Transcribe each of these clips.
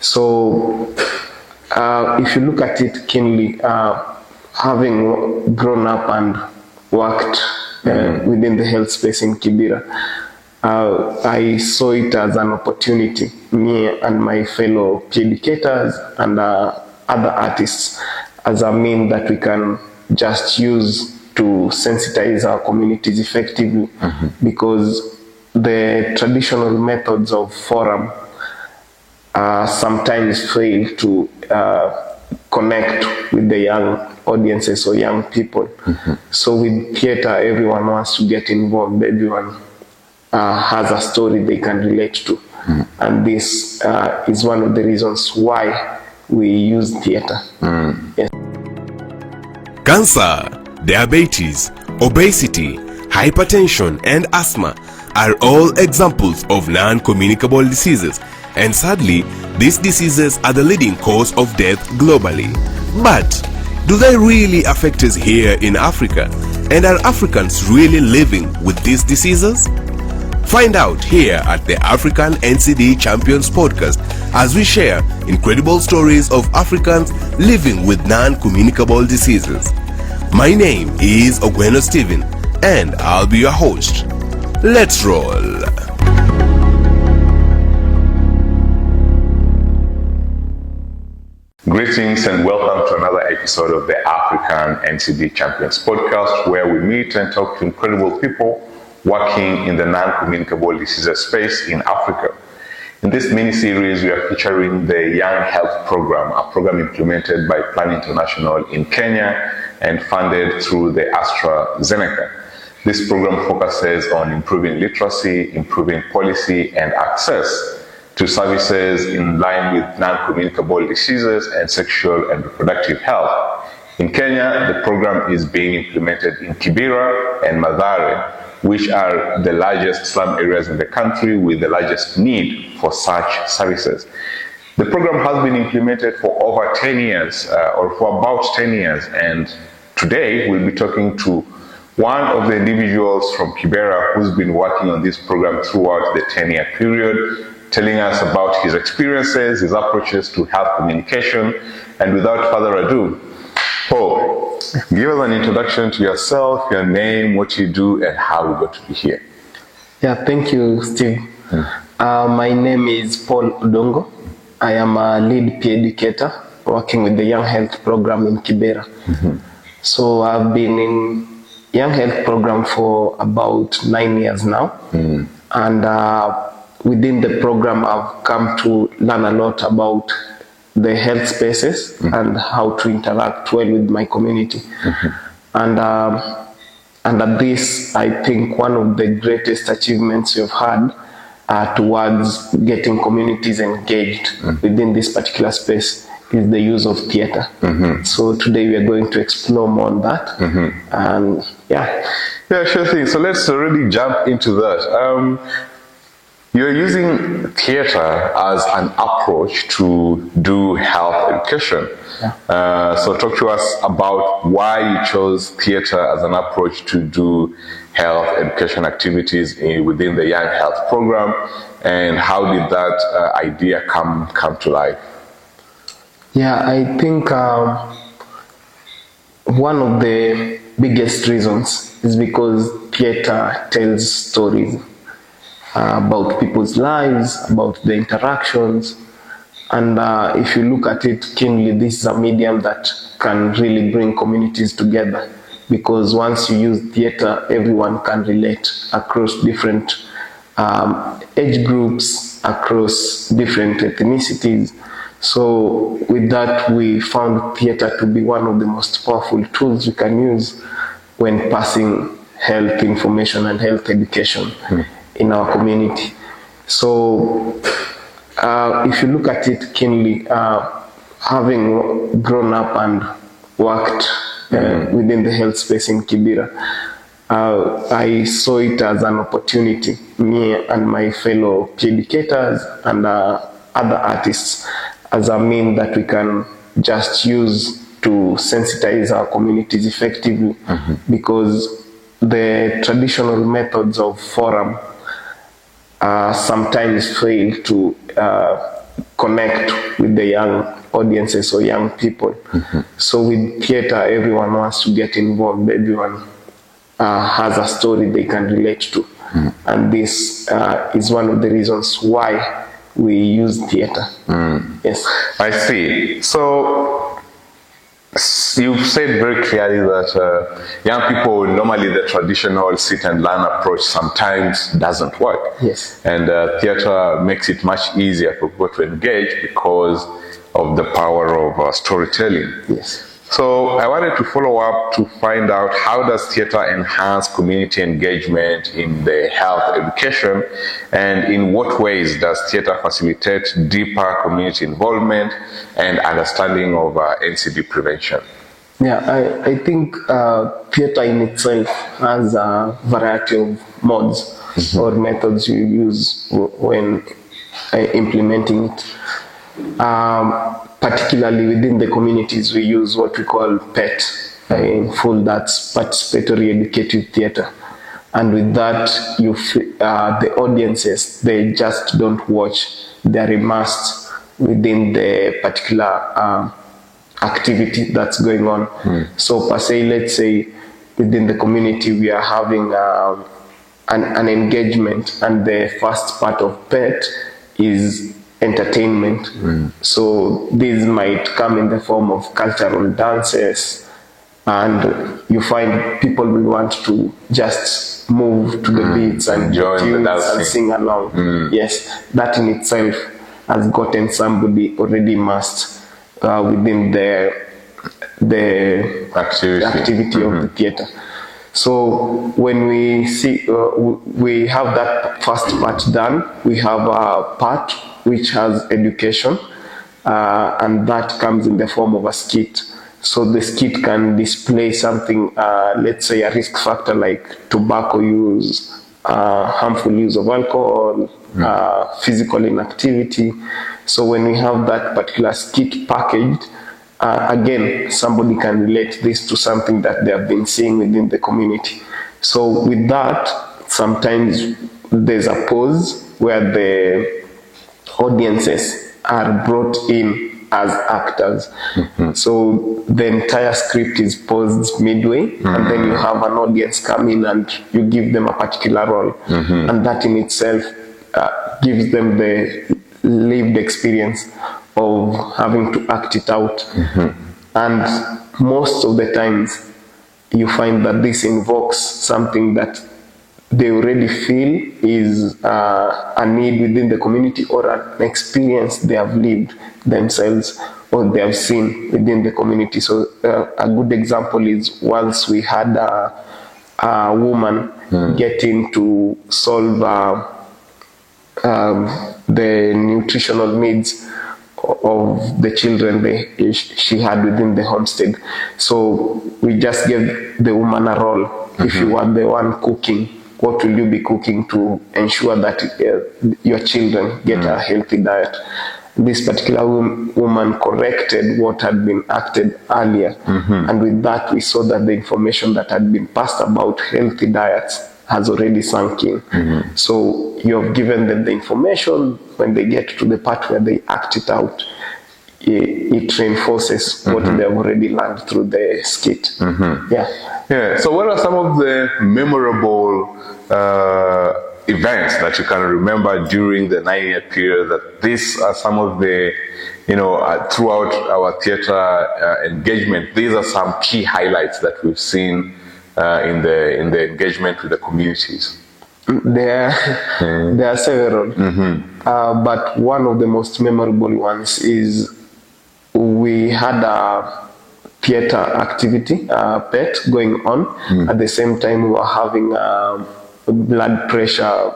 So if you look at it keenly, having grown up and worked within the health space in Kibera, I saw it as an opportunity, me and my fellow educators and other artists, as a means that we can just use to sensitize our communities effectively, because the traditional methods of forum sometimes fail to connect with the young audiences or young people. So with theater, everyone wants to get involved, everyone has a story they can relate to. And this is one of the reasons why we use theater. Yes. Cancer, diabetes, obesity, hypertension, and asthma are all examples of non-communicable diseases, and sadly, these diseases are the leading cause of death globally. But do they really affect us here in Africa? And are Africans really living with these diseases? Find out here at the African NCD Champions podcast as we share incredible stories of Africans living with non-communicable diseases. My name is Ogweno Stephen and I'll be your host. Let's roll. Greetings and welcome to another episode of the African NCD Champions podcast, where we meet and talk to incredible people working in the non-communicable diseases space in Africa. In this mini-series, we are featuring the Young Health Program, a program implemented by Plan International in Kenya and funded through the AstraZeneca. This program focuses on improving literacy, improving policy and access to services in line with non-communicable diseases and sexual and reproductive health. In Kenya, the program is being implemented in Kibera and Mathare, which are the largest slum areas in the country with the largest need for such services. The program has been implemented for over 10 years, or for about 10 years, and today we'll be talking to one of the individuals from Kibera who's been working on this program throughout the 10-year period, telling us about his experiences, his approaches to health communication. And without further ado, Paul, give us an introduction to yourself, your name, what you do, and how we got to be here. Yeah, thank you, Steve. My name is Paul Odongo. I am a lead peer educator working with the Young Health Program in Kibera. So I've been in Young Health Program for about 9 years now. And within the program, I've come to learn a lot about the health spaces and how to interact well with my community. And at this, I think one of the greatest achievements we've had towards getting communities engaged within this particular space is the use of theater. So today we are going to explore more on that. And yeah, sure thing. So let's already jump into that. You're using theater as an approach to do health education. So talk to us about why you chose theater as an approach to do health education activities within the Young Health Program, and how did that idea come to life? Yeah, I think one of the biggest reasons is because theater tells stories about people's lives, about the interactions. And if you look at it keenly, this is a medium that can really bring communities together, because once you use theater, everyone can relate across different age groups, across different ethnicities. So with that, we found theater to be one of the most powerful tools we can use when passing health information and health education in our community. So if you look at it keenly, having grown up and worked within the health space in Kibera, I saw it as an opportunity, me and my fellow educators and other artists, as a means that we can just use to sensitize our communities effectively, because the traditional methods of forum sometimes fail to connect with the young audiences or young people. So with theater, everyone wants to get involved. Everyone has a story they can relate to. And this is one of the reasons why we use theater. Yes. I see. So you've said very clearly that young people, normally the traditional sit and learn approach sometimes doesn't work. Yes. And theater makes it much easier for people to engage because of the power of storytelling. Yes. So I wanted to follow up to find out, how does theater enhance community engagement in the health education, and in what ways does theater facilitate deeper community involvement and understanding of NCD prevention? Yeah, I think theater in itself has a variety of modes or methods you use when implementing it. Particularly within the communities, we use what we call PET, in full, that's participatory educative theater. And with that, the audiences, they just don't watch, they're immersed within the particular activity that's going on. So per se, let's say within the community, we are having an engagement, and the first part of PET is entertainment. So these might come in the form of cultural dances, and you find people will want to just move to the beats and join the and sing along. Yes, that in itself has gotten somebody already immersed within the activity of the theater. So when we see we have that first part done, we have a part which has education, and that comes in the form of a skit. So the skit can display something, let's say a risk factor like tobacco use, harmful use of alcohol, physical inactivity. So when we have that particular skit packaged, again, somebody can relate this to something that they have been seeing within the community. So with that, sometimes there's a pause where the audiences are brought in as actors. So the entire script is paused midway, and then you have an audience come in and you give them a particular role. And that in itself gives them the lived experience of having to act it out. And most of the times you find that this invokes something that they already feel is a need within the community, or an experience they have lived themselves or they have seen within the community. So a good example is once we had a woman getting to solve the nutritional needs of the children she had within the homestead. So we just gave the woman a role. If you are the one cooking, what will you be cooking to ensure that your children get a healthy diet? This particular woman corrected what had been acted earlier. And with that, we saw that the information that had been passed about healthy diets has already sunk in. So you have given them the information. When they get to the part where they act it out, it reinforces what they have already learned through the skit. Yeah. So what are some of the memorable events that you can remember during the 9-year period, that these are some of the, throughout our theater engagement, these are some key highlights that we've seen in the engagement with the communities? There are several, but one of the most memorable ones is we had a theater activity, PET, going on. At the same time, we were having a blood pressure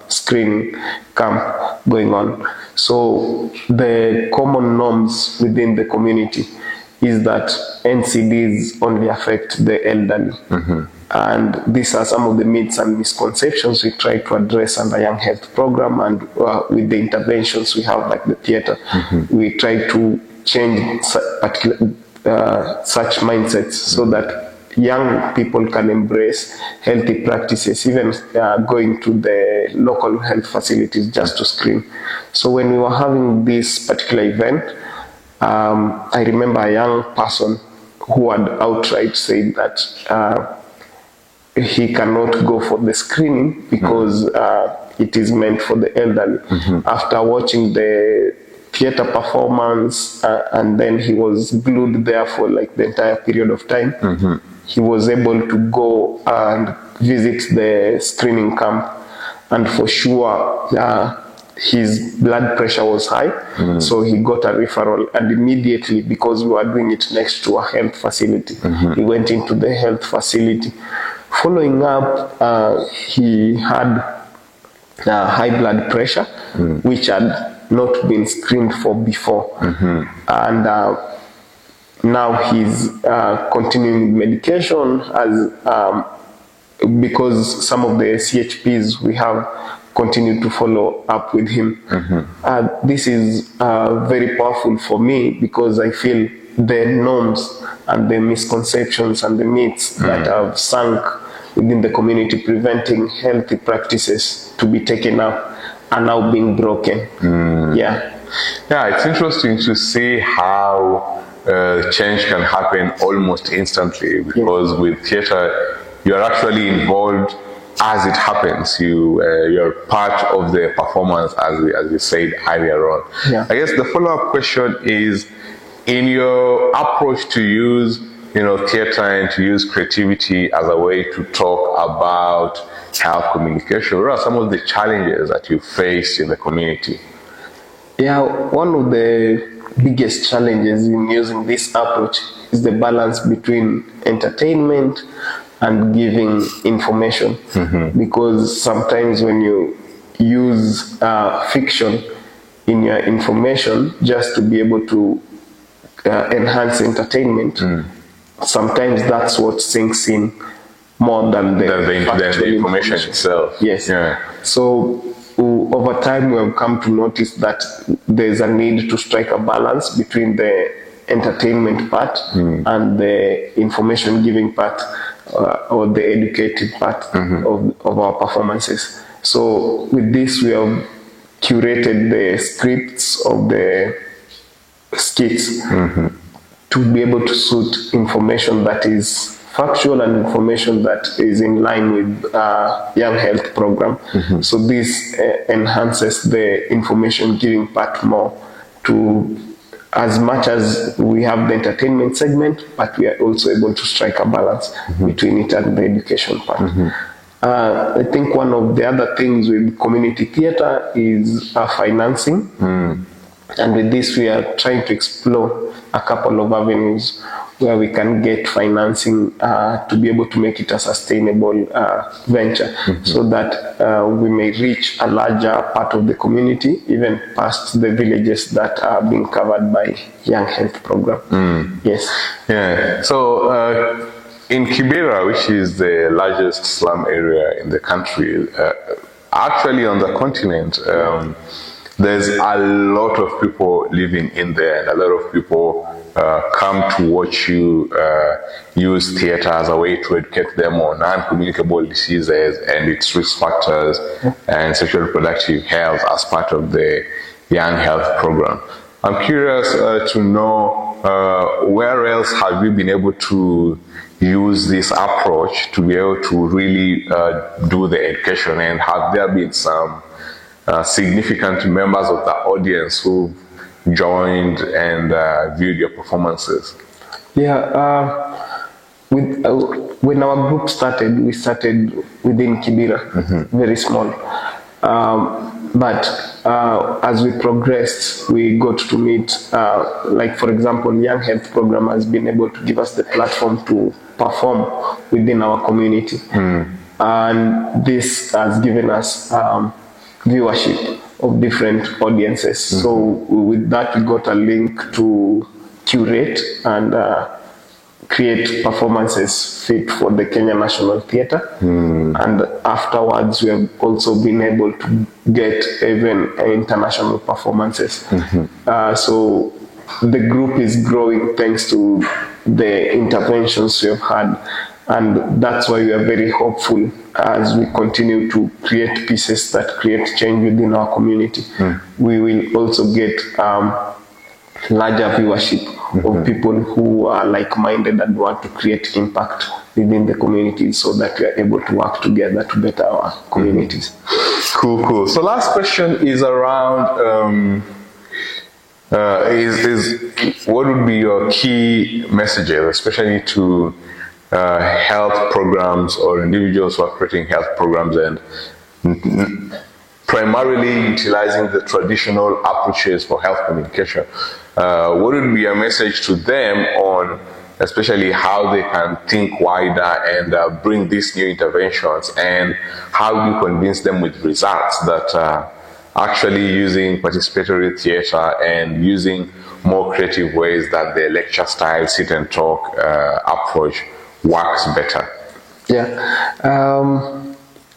screening camp going on. So the common norms within the community is that NCDs only affect the elderly. And these are some of the myths and misconceptions we try to address under Young Health Program, and with the interventions we have like the theater. We try to change such mindsets so that young people can embrace healthy practices, even going to the local health facilities just to screen. So when we were having this particular event, I remember a young person who had outright said that he cannot go for the screening because it is meant for the elderly. After watching the theater performance, and then he was glued there for like the entire period of time, he was able to go and visit the screening camp, and for sure his blood pressure was high, so he got a referral, and immediately, because we were doing it next to a health facility, he went into the health facility. Following up, he had high blood pressure, which had not been screened for before, and now he's continuing medication as because some of the CHPs we have continued to follow up with him. This is very powerful for me, because I feel the norms and the misconceptions and the myths that have sunk within the community, preventing healthy practices to be taken up, are now being broken. Yeah, it's interesting to see how change can happen almost instantly, because with theater, you're actually involved as it happens. You're part of the performance, as we said earlier on. I guess the follow-up question is, in your approach to use theater and to use creativity as a way to talk about health communication, what are some of the challenges that you face in the community? One of the biggest challenges in using this approach is the balance between entertainment and giving information, because sometimes when you use fiction in your information just to be able to enhance entertainment, sometimes that's what sinks in more than the information itself. Yes. So over time we have come to notice that there's a need to strike a balance between the entertainment part and the information giving part, or the educative part of our performances. So with this, we have curated the scripts of the skits to be able to suit information that is factual and information that is in line with young health program. So this enhances the information giving part more, to as much as we have the entertainment segment, but we are also able to strike a balance between it and the education part. I think one of the other things with community theatre is financing. And with this, we are trying to explore a couple of avenues where we can get financing to be able to make it a sustainable venture, so that we may reach a larger part of the community, even past the villages that are being covered by Young Health Program. Yes. So in Kibera, which is the largest slum area in the country, actually on the continent, there's a lot of people living in there, and a lot of people come to watch you use theater as a way to educate them on non-communicable diseases and its risk factors and sexual reproductive health as part of the Young Health Program. I'm curious to know where else have you been able to use this approach to be able to really do the education, and have there been some significant members of the audience who joined and viewed your performances? When our group started, we started within Kibera, very small. But as we progressed, we got to meet, like for example, Young Health Program has been able to give us the platform to perform within our community. And this has given us viewership of different audiences. So with that, we got a link to curate and create performances fit for the Kenya National Theatre. And afterwards, we have also been able to get even international performances. So the group is growing thanks to the interventions we have had And that's why we are very hopeful as we continue to create pieces that create change within our community. We will also get larger viewership of people who are like-minded and want to create impact within the community, so that we are able to work together to better our communities. Cool. So last question is around what would be your key messages, especially to health programs or individuals who are creating health programs and primarily utilizing the traditional approaches for health communication? What would be a message to them on especially how they can think wider and bring these new interventions, and how do you convince them with results that actually using participatory theater and using more creative ways that the lecture style, sit and talk approach works better?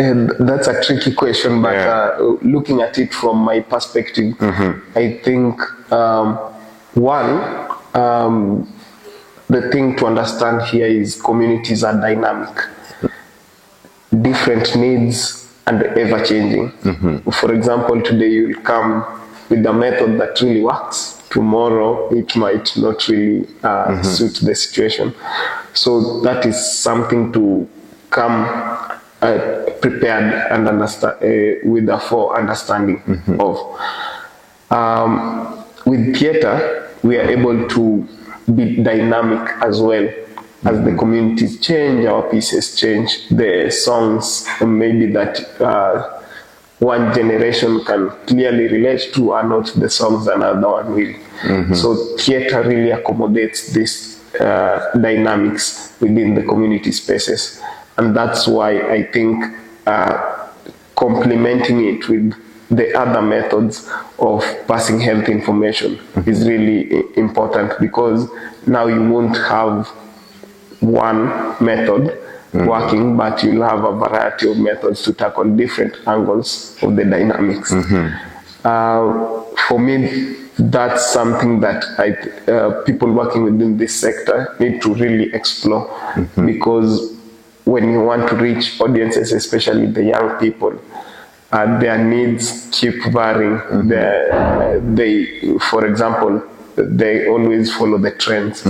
And that's a tricky question, but looking at it from my perspective, I think the thing to understand here is communities are dynamic, different needs and ever changing. For example, today you'll come with a method that really works. Tomorrow it might not really suit the situation. So that is something to come prepared and understand with a full understanding of. With theater, we are able to be dynamic as well. As the communities change, our pieces change. The songs maybe that one generation can clearly relate to are not the songs another one will. So theater really accommodates these dynamics within the community spaces. And that's why I think complementing it with the other methods of passing health information is really important, because now you won't have one method working, but you'll have a variety of methods to tackle different angles of the dynamics. For me, that's something that people working within this sector need to really explore, because when you want to reach audiences, especially the young people, their needs keep varying. For example, they always follow the trends.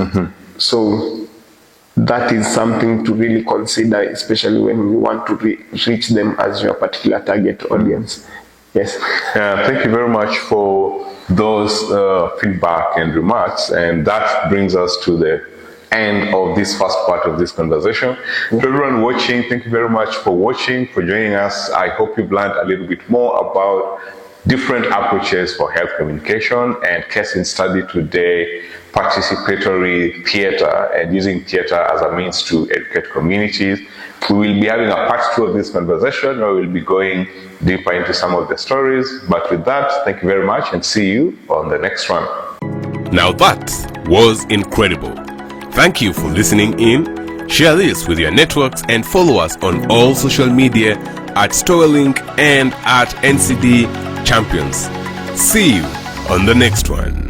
So that is something to really consider, especially when you want to reach them as your particular target audience. Yes. Thank you very much for those feedback and remarks, and that brings us to the end of this first part of this conversation. To everyone watching, thank you very much for watching, for joining us. I hope you've learned a little bit more about different approaches for health communication, and case in study today, participatory theater and using theater as a means to educate communities. We will be having a part 2 of this conversation where we'll be going deeper into some of the stories. But with that, thank you very much and see you on the next one. Now that was incredible. Thank you for listening in. Share this with your networks and follow us on all social media at Storelink and at NCD Champions. See you on the next one.